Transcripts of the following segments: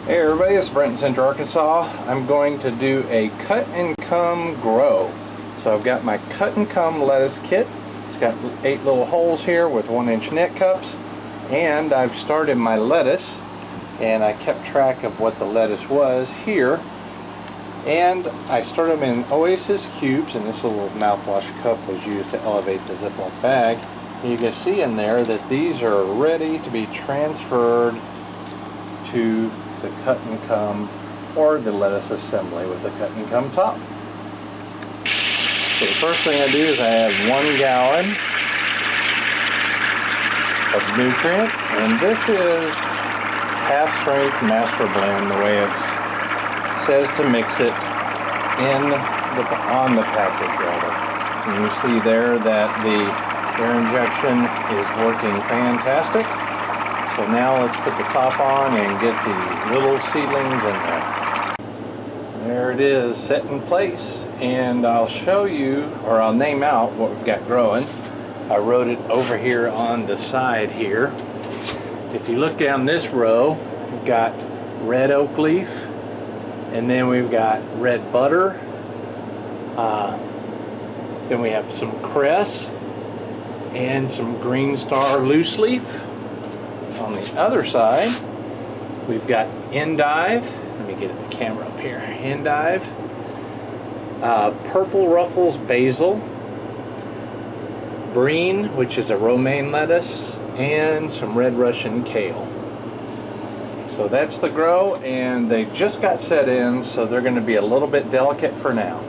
Hey everybody, it's Brent in Central Arkansas. I'm going to do a cut and come grow. So I've got my cut and come lettuce kit. It's got 8 little holes here with 1-inch net cups. And I've started my lettuce, and I kept track of what the lettuce was here. And I started them in Oasis cubes, and this little mouthwash cup was used to elevate the Ziploc bag. And you can see in there that these are ready to be transferred to the cut and come or the lettuce assembly with the cut and come top. So the first thing I do is I have 1 gallon of nutrient, and this is half strength master blend, the way it says to mix it on the package rather. And you see there that the air injection is working fantastic. So now let's put the top on and get the little seedlings in there. There it is, set in place. And I'll show you, or I'll name out what we've got growing. I wrote it over here on the side here. If you look down this row, we've got red oak leaf, and then we've got red butter. Then we have some cress and some green star loose leaf. On the other side, we've got endive. Let me get the camera up here. Endive, purple ruffles basil, brine, which is a romaine lettuce, and some red Russian kale. So that's the grow, and they just got set in, so they're going to be a little bit delicate for now.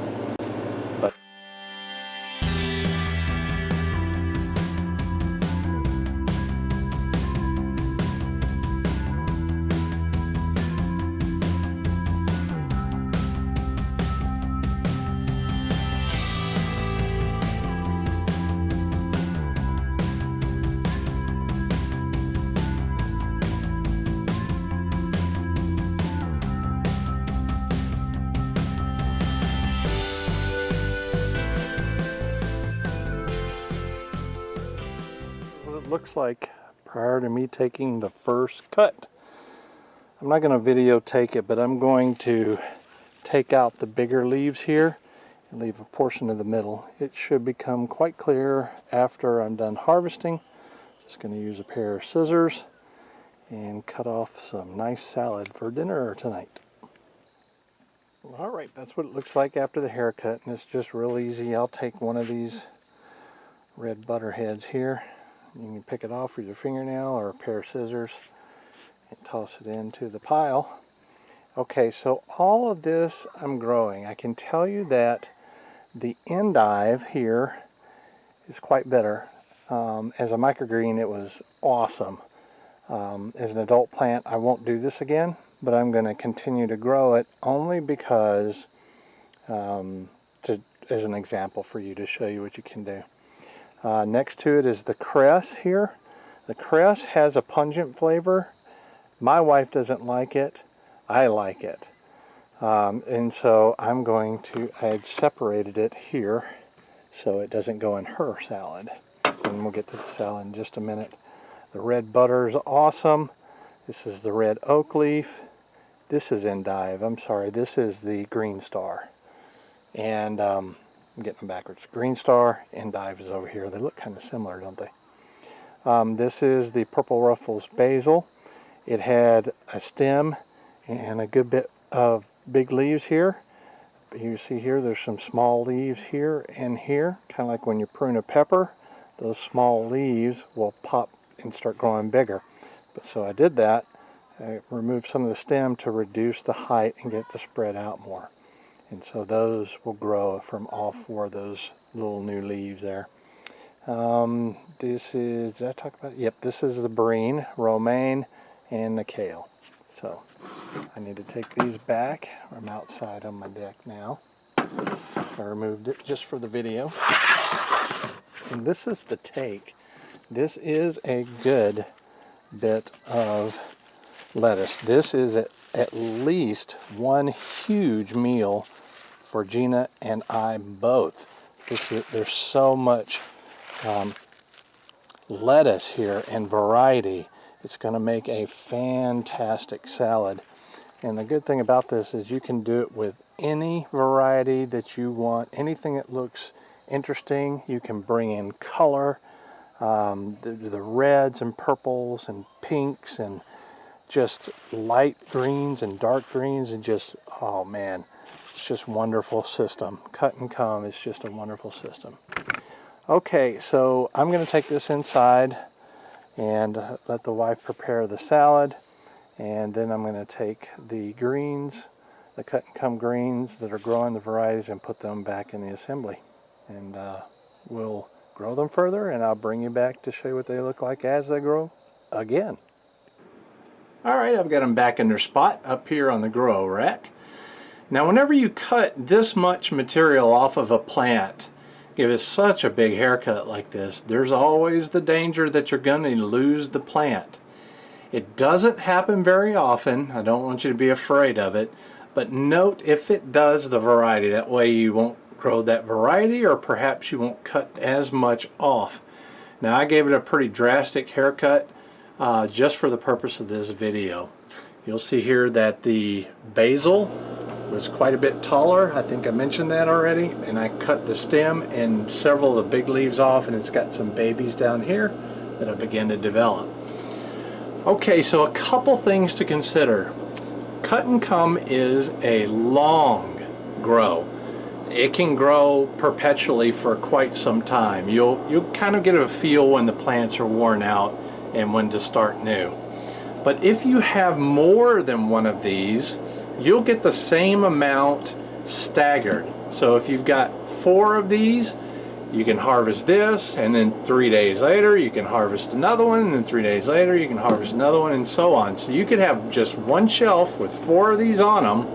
Looks like prior to me taking the first cut. I'm not going to videotape it, but I'm going to take out the bigger leaves here and leave a portion of the middle. It should become quite clear after I'm done harvesting. Just going to use a pair of scissors and cut off some nice salad for dinner tonight. Alright, that's what it looks like after the haircut, and it's just real easy. I'll take one of these red butter heads here. You can pick it off with your fingernail or a pair of scissors and toss it into the pile. Okay, so all of this I'm growing. I can tell you that the endive here is quite bitter. As a microgreen, it was awesome. As an adult plant, I won't do this again, but I'm going to continue to grow it only because, as an example for you to show you what you can do. Next to it is the cress here. The cress has a pungent flavor. My wife doesn't like it. I like it. And so I'm going to, I had separated it here so it doesn't go in her salad. And we'll get to the salad in just a minute. The red butter is awesome. This is the red oak leaf. This is endive. I'm sorry, this is the green star. And I'm getting them backwards. Green star, endive is over here. They look kind of similar, don't they? This is the purple ruffles basil. It had a stem and a good bit of big leaves here. You see here, there's some small leaves here and here, kind of like when you prune a pepper. Those small leaves will pop and start growing bigger. But so I did that. I removed some of the stem to reduce the height and get it to spread out more. And so those will grow from all 4 of those little new leaves there. This is, did I talk about it? Yep, this is the brine, romaine, and the kale. So I need to take these back. I'm outside on my deck now. I removed it just for the video. And this is the take. This is a good bit of lettuce. This is at least one huge meal for Gina and I both. There's so much lettuce here and variety. It's going to make a fantastic salad. And the good thing about this is you can do it with any variety that you want, anything that looks interesting. You can bring in color, the reds and purples and pinks and just light greens and dark greens, and just, oh man, it's just a wonderful system. Cut and come is just a wonderful system. Okay, so I'm going to take this inside and let the wife prepare the salad, and then I'm going to take the greens, the cut and come greens that are growing, the varieties, and put them back in the assembly, and we'll grow them further, and I'll bring you back to show you what they look like as they grow again. Alright, I've got them back in their spot up here on the grow rack. Now whenever you cut this much material off of a plant, give it such a big haircut like this, there's always the danger that you're going to lose the plant. It doesn't happen very often. I don't want you to be afraid of it, but note if it does the variety. That way you won't grow that variety, or perhaps you won't cut as much off. Now I gave it a pretty drastic haircut just for the purpose of this video. You'll see here that the basil was quite a bit taller. I think I mentioned that already, and I cut the stem and several of the big leaves off, and it's got some babies down here that have begun to develop. Okay, so a couple things to consider. Cut and come is a long grow. It can grow perpetually for quite some time. You'll kind of get a feel when the plants are worn out and when to start new. But if you have more than one of these, you'll get the same amount staggered. So if you've got 4 of these, you can harvest this, and then 3 days later you can harvest another one, and then 3 days later you can harvest another one, and so on. So you could have just one shelf with 4 of these on them,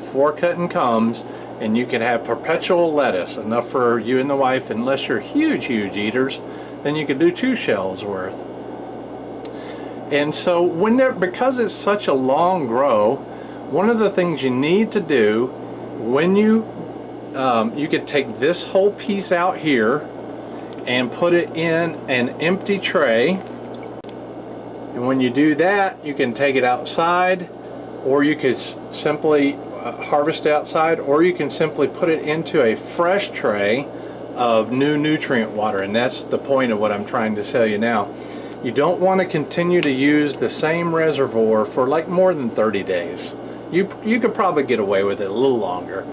4 cut and comes, and you could have perpetual lettuce, enough for you and the wife. Unless you're huge eaters, then you could do 2 shelves worth. And so because it's such a long grow, one of the things you need to do when you could take this whole piece out here and put it in an empty tray, and when you do that you can take it outside, or you could simply harvest outside, or you can simply put it into a fresh tray of new nutrient water. And that's the point of what I'm trying to tell you now. You don't want to continue to use the same reservoir for like more than 30 days. You could probably get away with it a little longer,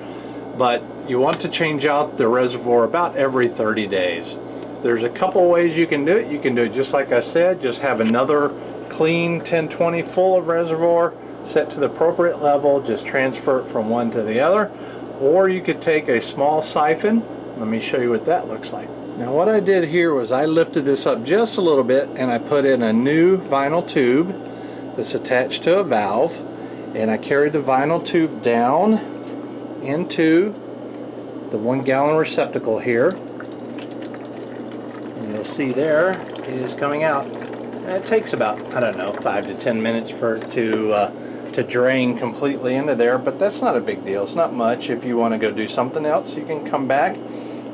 but you want to change out the reservoir about every 30 days. There's a couple ways you can do it. You can do it just like I said, just have another clean 1020 full of reservoir set to the appropriate level, just transfer it from one to the other. Or you could take a small siphon. Let me show you what that looks like. Now what I did here was I lifted this up just a little bit, and I put in a new vinyl tube that's attached to a valve, and I carried the vinyl tube down into the 1 gallon receptacle here, and you'll see there it is coming out. And it takes about, I don't know, 5 to 10 minutes for it to drain completely into there, but that's not a big deal. It's not much. If you want to go do something else, you can come back,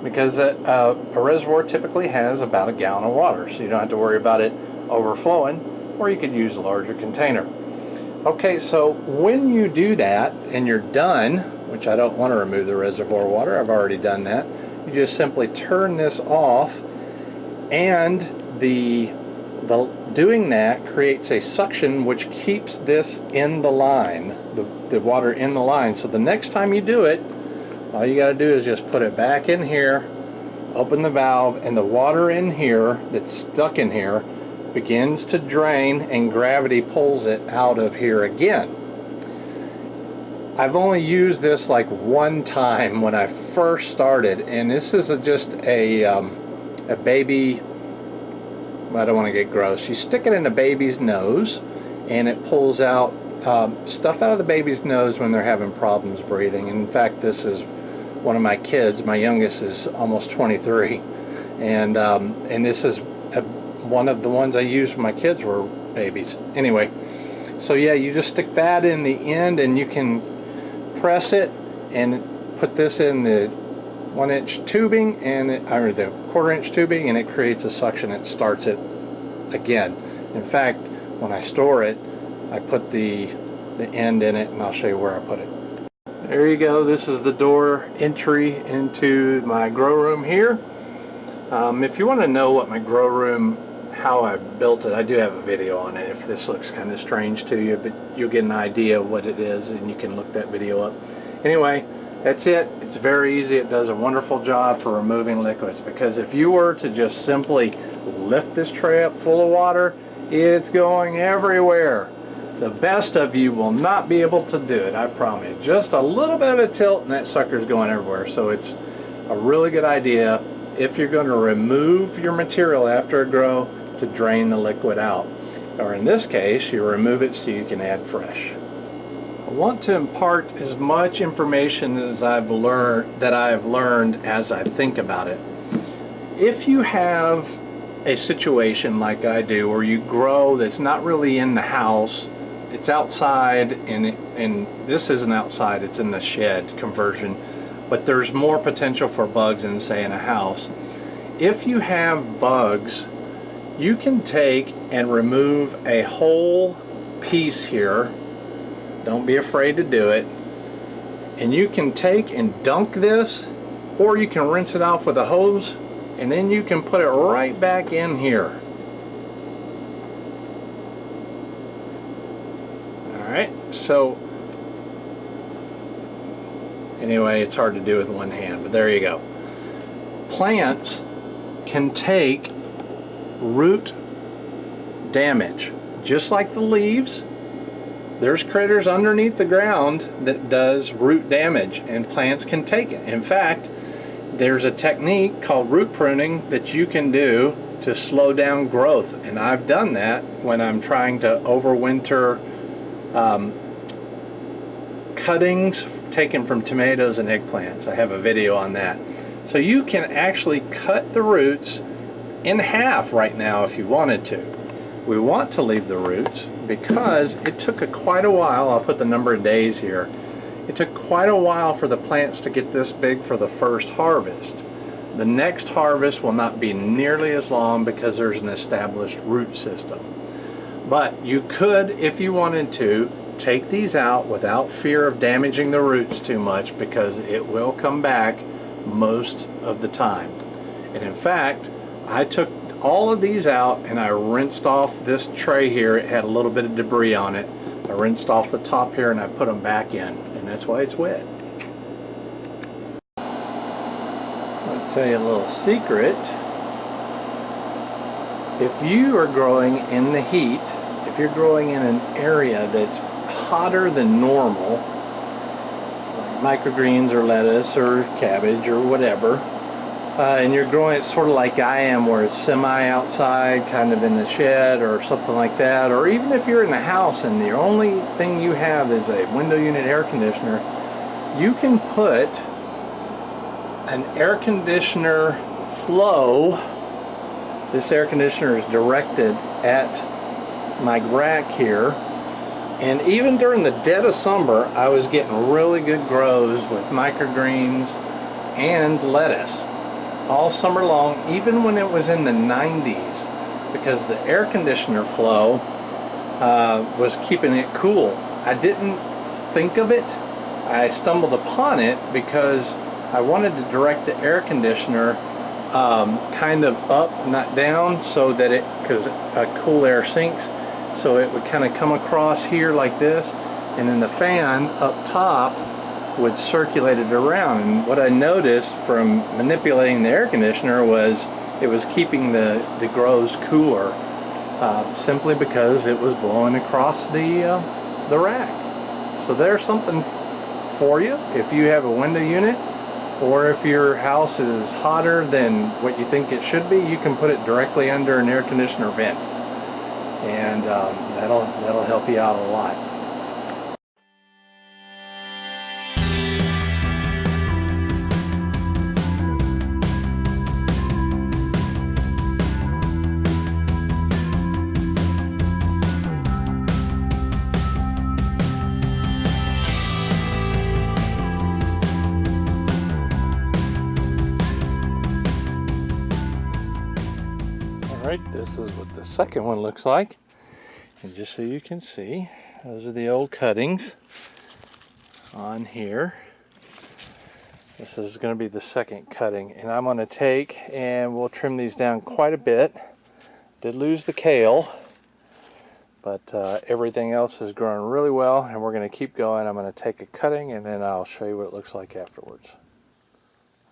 because a reservoir typically has about 1 gallon of water, so you don't have to worry about it overflowing, or you could use a larger container. Okay, so when you do that and you're done, which I don't want to remove the reservoir water, I've already done that, you just simply turn this off, and doing that creates a suction which keeps this in the line, the water in the line. So the next time you do it, all you got to do is just put it back in here, open the valve, and the water in here that's stuck in here begins to drain, and gravity pulls it out of here again. I've only used this like one time when I first started, and this is just a baby, I don't want to get gross. You stick it in a baby's nose, and it pulls out stuff out of the baby's nose when they're having problems breathing. In fact, this is one of my kids. My youngest is almost 23, and this is one of the ones I used when my kids were babies. Anyway, so yeah, you just stick that in the end, and you can press it and put this in the 1-inch tubing, or the 1/4-inch tubing, and it creates a suction. It starts it again. In fact, when I store it, I put the the end in it, and I'll show you where I put it. There you go. This is the door entry into my grow room here. If you want to know what my grow room, how I built it, I do have a video on it if this looks kind of strange to you, but you'll get an idea of what it is and you can look that video up. Anyway, that's it. It's very easy. It does a wonderful job for removing liquids, because if you were to just simply lift this tray up full of water, it's going everywhere. The best of you will not be able to do it, I promise. Just a little bit of a tilt and that sucker's going everywhere. So it's a really good idea, if you're going to remove your material after a grow, to drain the liquid out. Or in this case, you remove it so you can add fresh. I want to impart as much information as I've learned as I think about it. If you have a situation like I do, where you grow that's not really in the house, it's outside, and this isn't outside, it's in the shed conversion, but there's more potential for bugs than, say, in a house. If you have bugs, you can take and remove a whole piece here. Don't be afraid to do it. And you can take and dunk this, or you can rinse it off with a hose, and then you can put it right back in here. Alright, so anyway, it's hard to do with one hand, but there you go. Plants can take root damage, just like the leaves. There's critters underneath the ground that does root damage, and plants can take it. In fact, there's a technique called root pruning that you can do to slow down growth, and I've done that when I'm trying to overwinter cuttings taken from tomatoes and eggplants. I have a video on that. So you can actually cut the roots in half right now if you wanted to. We want to leave the roots because it took quite a while. I'll put the number of days here. It took quite a while for the plants to get this big for the first harvest. The next harvest will not be nearly as long because there's an established root system. But you could, if you wanted to, take these out without fear of damaging the roots too much, because it will come back most of the time. And in fact, I took all of these out and I rinsed off this tray here. It had a little bit of debris on it. I rinsed off the top here and I put them back in, and that's why it's wet. I'll tell you a little secret. If you are growing in the heat, if you're growing in an area that's hotter than normal, like microgreens or lettuce or cabbage or whatever, and you're growing it sort of like I am, where it's semi outside, kind of in the shed or something like that, or even if you're in the house and the only thing you have is a window unit air conditioner, you can put an air conditioner flow. This air conditioner is directed at my rack here, and even during the dead of summer I was getting really good grows with microgreens and lettuce all summer long, even when it was in the 90s, because the air conditioner flow was keeping it cool. I didn't think of it. I stumbled upon it because I wanted to direct the air conditioner kind of up, not down, so that it, because cool air sinks, so it would kind of come across here like this, and then the fan up top would circulate it around. And what I noticed from manipulating the air conditioner was it was keeping the grows cooler, simply because it was blowing across the rack. So there's something for you if you have a window unit, or if your house is hotter than what you think it should be, you can put it directly under an air conditioner vent, and that'll help you out a lot. Alright, this is what the second one looks like. And just so you can see, Those are the old cuttings on here. This is going to be the second cutting, and I'm going to take and we'll trim these down quite a bit. Did lose the kale, but everything else is growing really well, and we're going to keep going. I'm going to take a cutting and then I'll show you what it looks like afterwards.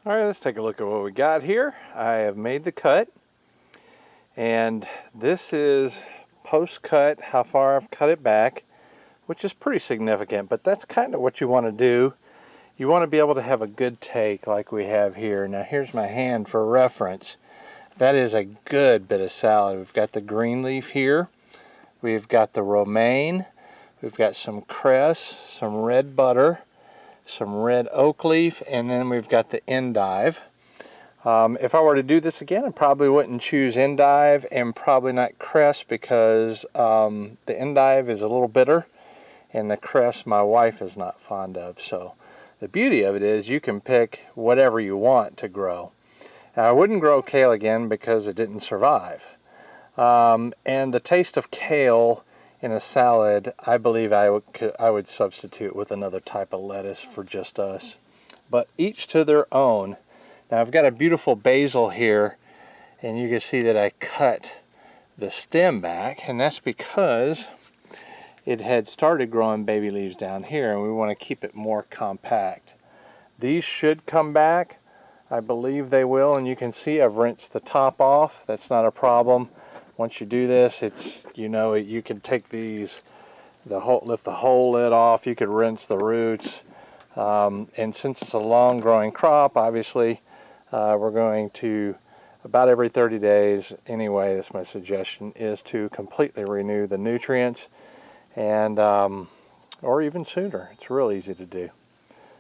All right, let's take a look at what we got here. I have made the cut, and this is post-cut, how far I've cut it back, which is pretty significant, but that's kind of what you want to do. You want to be able to have a good take like we have here. Now here's my hand for reference. That is a good bit of salad. We've got the green leaf here. We've got the romaine. We've got some cress, some red butter, some red oak leaf, and then we've got the endive. If I were to do this again, I probably wouldn't choose endive and probably not cress, because the endive is a little bitter and the cress my wife is not fond of. So the beauty of it is you can pick whatever you want to grow. Now, I wouldn't grow kale again because it didn't survive. And the taste of kale in a salad, I believe I would substitute with another type of lettuce for just us. But each to their own. Now I've got a beautiful basil here, and you can see that I cut the stem back, and that's because it had started growing baby leaves down here, and we want to keep it more compact. These should come back. I believe they will, and you can see I've rinsed the top off. That's not a problem. Once you do this, it's, you know, you can take these, lift the whole lid off. You could rinse the roots, and since it's a long growing crop, obviously we're going to, about every 30 days anyway, that's my suggestion, is to completely renew the nutrients, and or even sooner. It's real easy to do.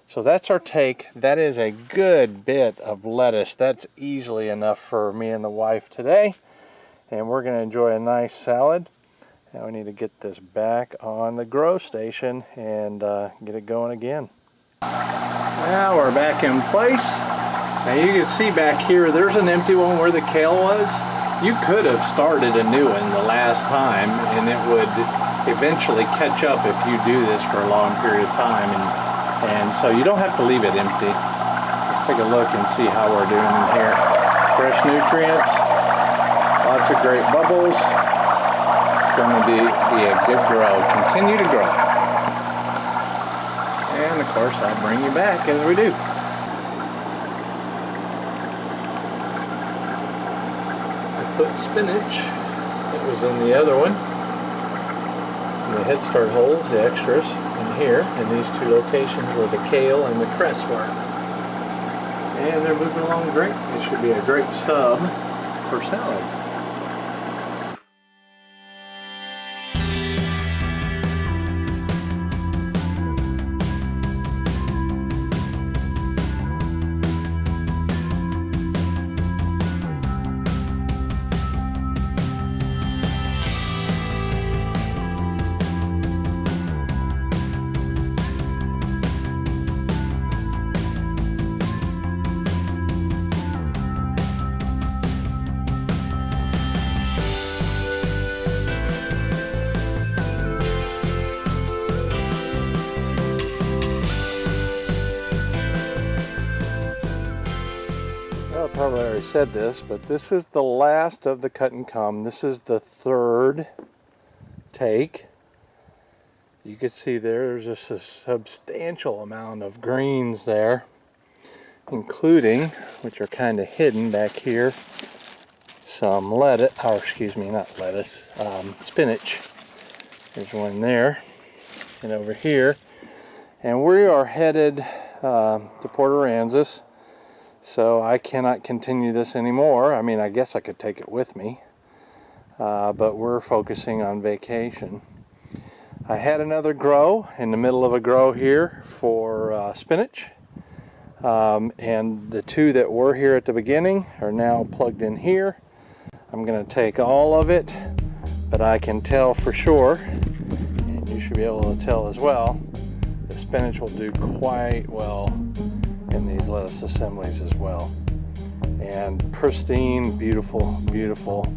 So that's our take. That is a good bit of lettuce. That's easily enough for me and the wife today, and we're going to enjoy a nice salad. Now we need to get this back on the grow station and get it going again. Now we're back in place. Now you can see back here, there's an empty one where the kale was. You could have started a new one the last time, and it would eventually catch up if you do this for a long period of time, and so you don't have to leave it empty. Let's take a look and see how we're doing in here. Fresh nutrients, lots of great bubbles. It's going to be a good grow. Continue to grow. And of course I'll bring you back as we do. I put spinach that was in the other one, in the Head Start holes, the extras, in here, in these two locations where the kale and the cress were. And they're moving along great. It should be a great sub for salad. Probably already said this, but this is the last of the cut and come. This is the third take. You can see there's just a substantial amount of greens there, including, which are kind of hidden back here, some lettuce, or excuse me, not lettuce, spinach. There's one there, and over here. And we are headed to Port Aransas. So I cannot continue this anymore. I mean, I guess I could take it with me, but we're focusing on vacation. I had another grow in the middle of a grow here for spinach, and the two that were here at the beginning are now plugged in here. I'm going to take all of it, but I can tell for sure, and you should be able to tell as well, the spinach will do quite well in these lettuce assemblies as well. And pristine, beautiful, beautiful